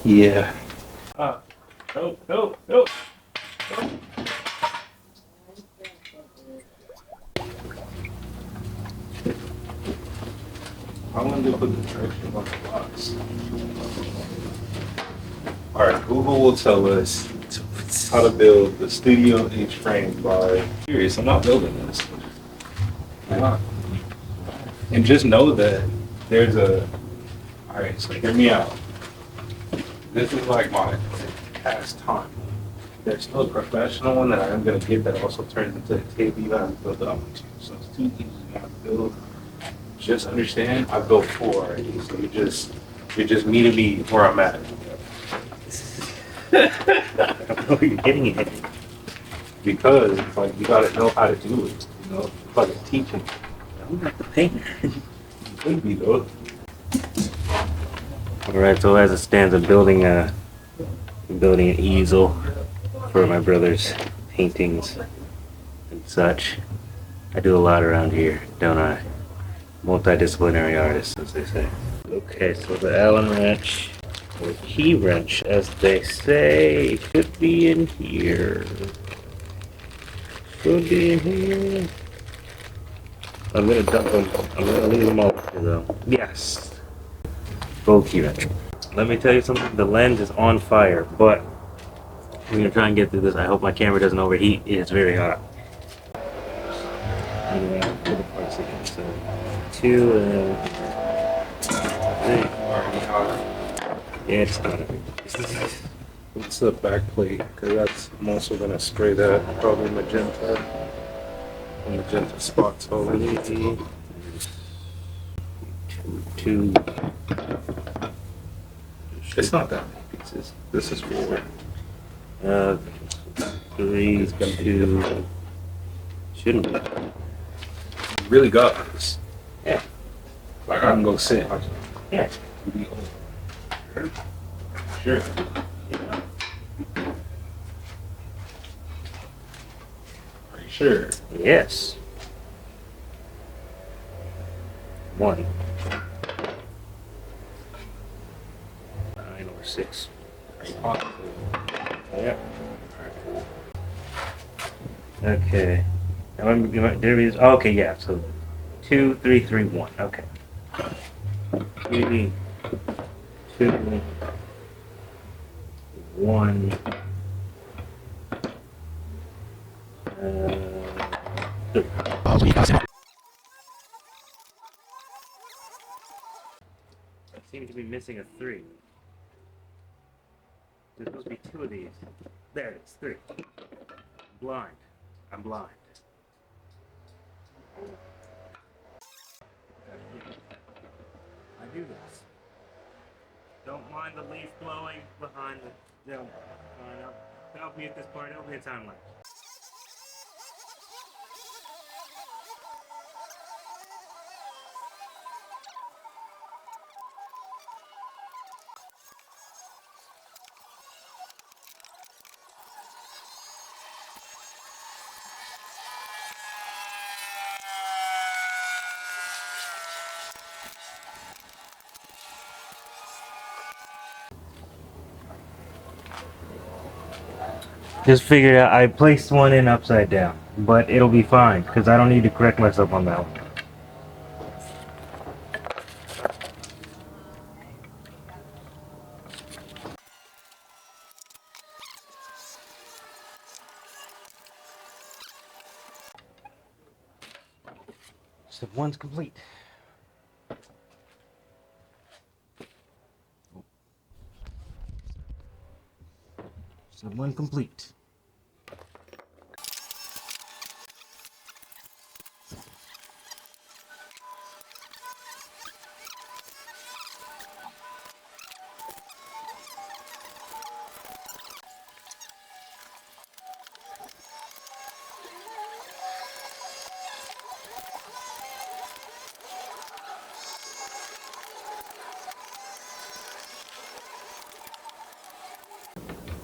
Yeah. No, no, no. I wanted to put the directions on the box. Alright, Google will tell us how to build the Studio H-frame by... Serious, I'm not building this. I'm not. And just know that there's a... Alright, so hear me out. This is like my past time. There's still a professional one that I'm going to get that also turns into a table you have to build up to. So it's 2 things you have to build. Just understand, I built 4 already, so you're just meeting me where I'm at. I don't know where you're getting it. Because it's like you gotta know how to do it, you know? It's like a teaching. I'm not the painter. You could be though. Alright, so as it stands, I'm building an easel for my brother's paintings and such. I do a lot around here, don't I? Multidisciplinary artist, as they say. Okay, so the Allen wrench, or key wrench, as they say, should be in here. Should be in here. I'm gonna dump them. I'm gonna leave them all here though. Yes. Gold key wrench. Let me tell you something. The lens is on fire, but we're gonna try and get through this. I hope my camera doesn't overheat. It is very hot. Anyway, for the parts again. So 2 and 3. Yeah, it's not. It's the back plate, because I'm also gonna spray that probably magenta spots all over it. 2. It's not that many pieces. This is 4. 3, 2. Shouldn't be. You really got this. Yeah. Like I can go sit. Yeah. Sure. Are you sure? Yes. 1. 9 or 6. Are you positive? Yeah. Okay. Now, okay, yeah. So 2, 3, 3, 1. Okay. 3, 2, 1. 3. I seem to be missing a 3. There's supposed to be 2 of these. There it is, 3. Blind. I'm blind. I do this. Don't mind the leaf blowing behind the... Don't. Help me at this part. It'll be a time lapse. Just figured out I placed one in upside down, but it'll be fine because I don't need to correct myself on that one. Step 1's complete. Step 1 complete.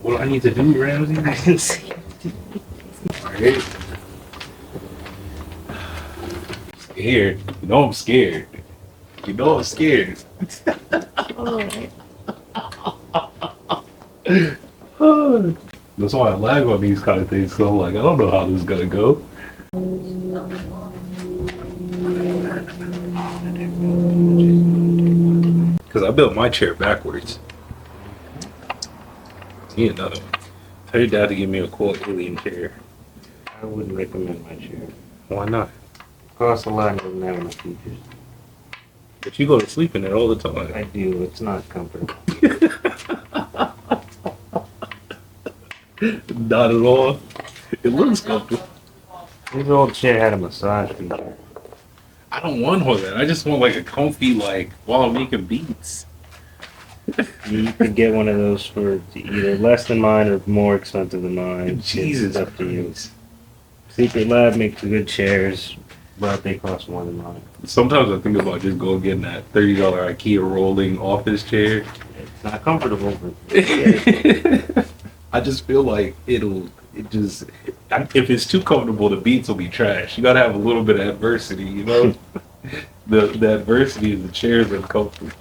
What do I need to do, Ramsey? I didn't see. Alright. Scared. You know I'm scared. You know I'm scared. Alright. That's why I lag on these kind of things. So I'm like, I don't know how this is gonna go. Because I built my chair backwards. Need another one. Tell your dad to give me a cool alien chair. I wouldn't recommend my chair. Why not? Costs a lot and doesn't have enough features. But you go to sleep in it all the time. I do. It's not comfortable. Not at all. It looks comfortable. This old chair had a massage feature. I don't want all that. I just want like a comfy, like, while I'm making beats. You could get one of those for either less than mine or more expensive than mine. Jesus It's up to you. Christ. Secret Lab makes good chairs, but they cost more than mine. Sometimes I think about just going getting that $30 IKEA rolling office chair. It's not comfortable, but I just feel like if it's too comfortable, the beats will be trash. You gotta have a little bit of adversity, you know? the adversity is the chairs and comfort.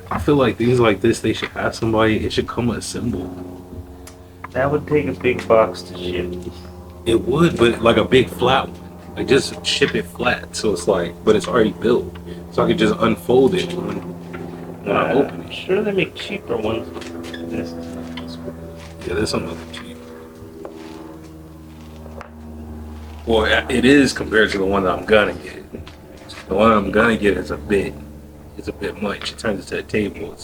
I feel like things like this, they should have somebody, it should come assembled. that would take a big box to ship. It would, but like a big flat one. Like just ship it flat. So it's like, but it's already built. So I could just unfold it when I open it. Sure, they make cheaper ones. This. Yeah, this one looks cheap. Well, it is compared to the one that I'm gonna get. The one I'm gonna get is a bit much. It turns into a table.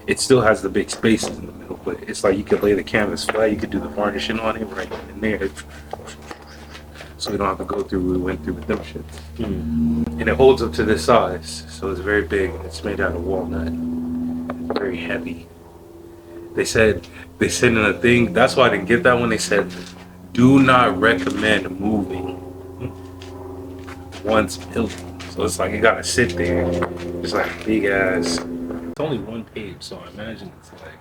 It still has the big spaces in the middle, but it's like you could lay the canvas flat. You could do the varnishing on it right in there. So we don't have to go through what we went through with them shits. And it holds up to this size, so it's very big. It's made out of walnut. It's very heavy. They said in a thing, that's why I didn't get that one. They said, do not recommend moving once built. So it's like you gotta sit there. It's like a big ass. It's only one page, so I imagine it's like,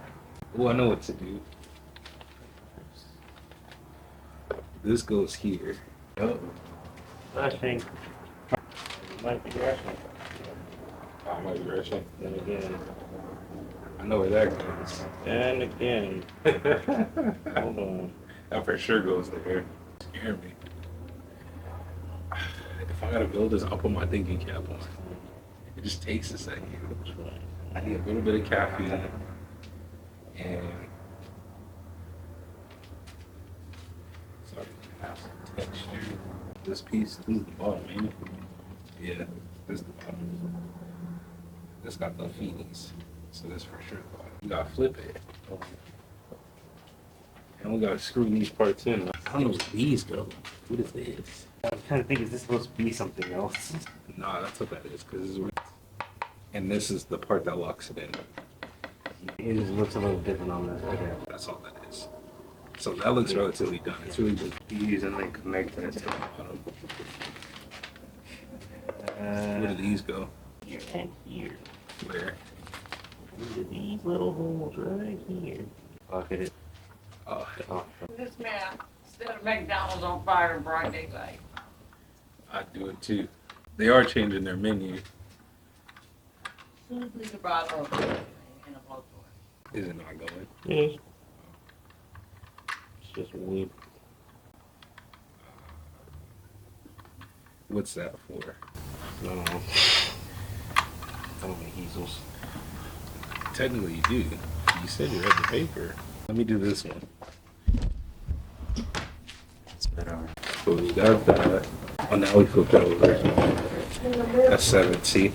oh, I know what to do. This goes here. Oh, I think it might be rushing. I might be rushing. Then again, I know where that goes. and again. Hold on. That for sure goes there. Scare me. If I gotta build this, I'll put my thinking cap on. It just takes a second. I need a little bit of caffeine and sorry, have some texture. This piece, this is the bottom, ain't it? Yeah, this is the bottom. This got the feeties, so this for sure the bottom. You gotta flip it. And we gotta screw these parts in. I don't know where these go. What is this? I'm trying to think, is this supposed to be something else? Nah, that's what that is. And this is the part that locks it in. It just looks a little different on this. Okay. That's all that is. So that looks relatively done. It's really good. These and then connect it to the bottom. Where do these go? Here and here. Where? Into these little holes right here. Pocket it. Oh, Oh. This man, instead of McDonald's on fire in broad daylight. I'd do it too. They are changing their menu. Soon as the bottle of in a blowtorch. Is it not going? Yes. It's just weird. What's that for? No. I don't make easels. Technically you do. You said you read the paper. Let me do this one. It's better. So we got that. Oh, now we flip it over. That's 7. See?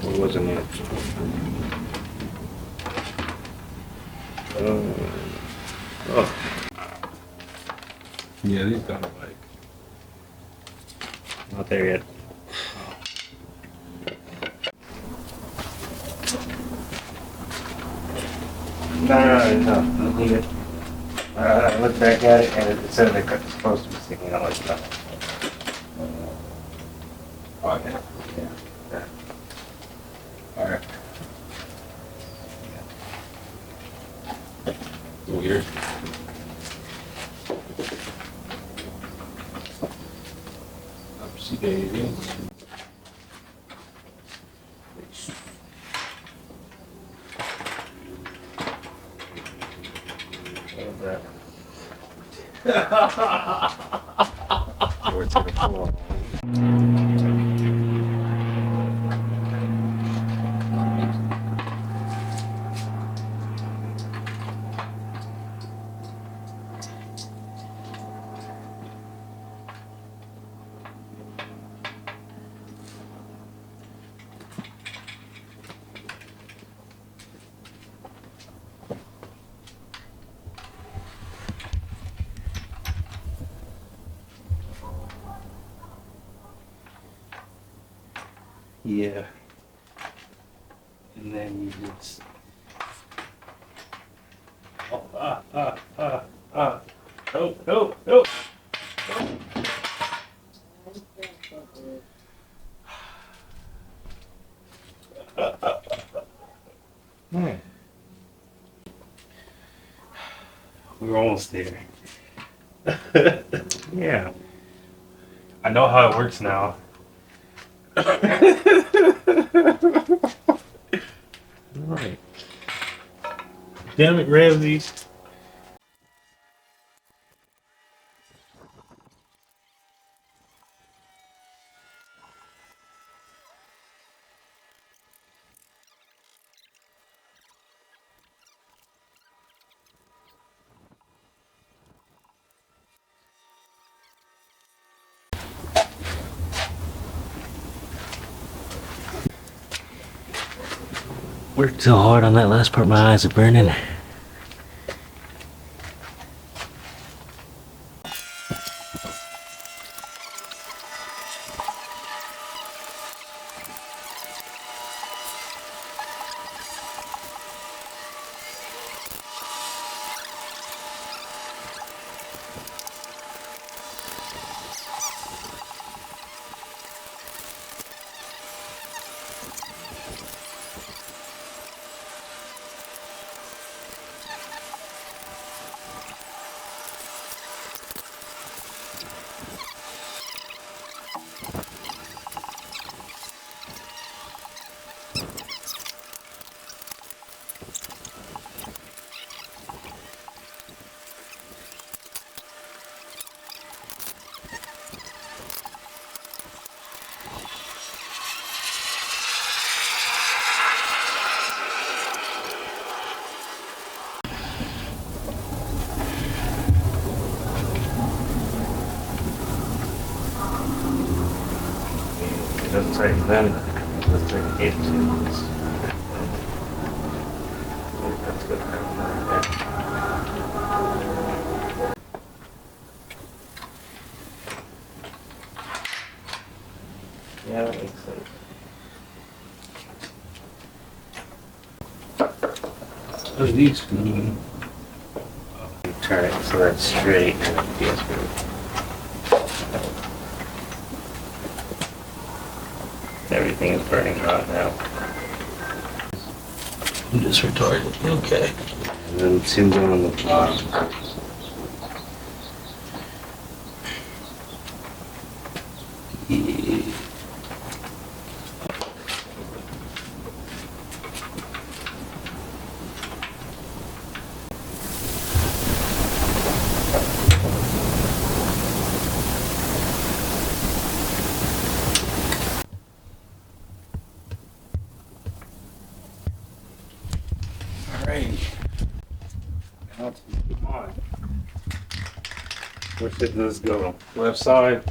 What wasn't it? Oh. Yeah, these got like. Not there yet. No. Leave it. I looked back at it and it said it's supposed to be sticking out like that. Oh, yeah. Yeah. Alright. Weird. Oopsie daisy. Towards the floor. Yeah. And then you just. Oh, no. Man. We were almost there. Yeah. I know how it works now. Right. Damn it, Ramzeez. Worked so hard on that last part, my eyes are burning. Looks like then. Looks like it is. That's good. Yeah, that makes sense. What do these mean? Turn it so that's straight. Yes, everything is burning hot now. I'm just retarded. Okay. And then two go on the bottom. Alright. Now to move on. Where should this go? Left side.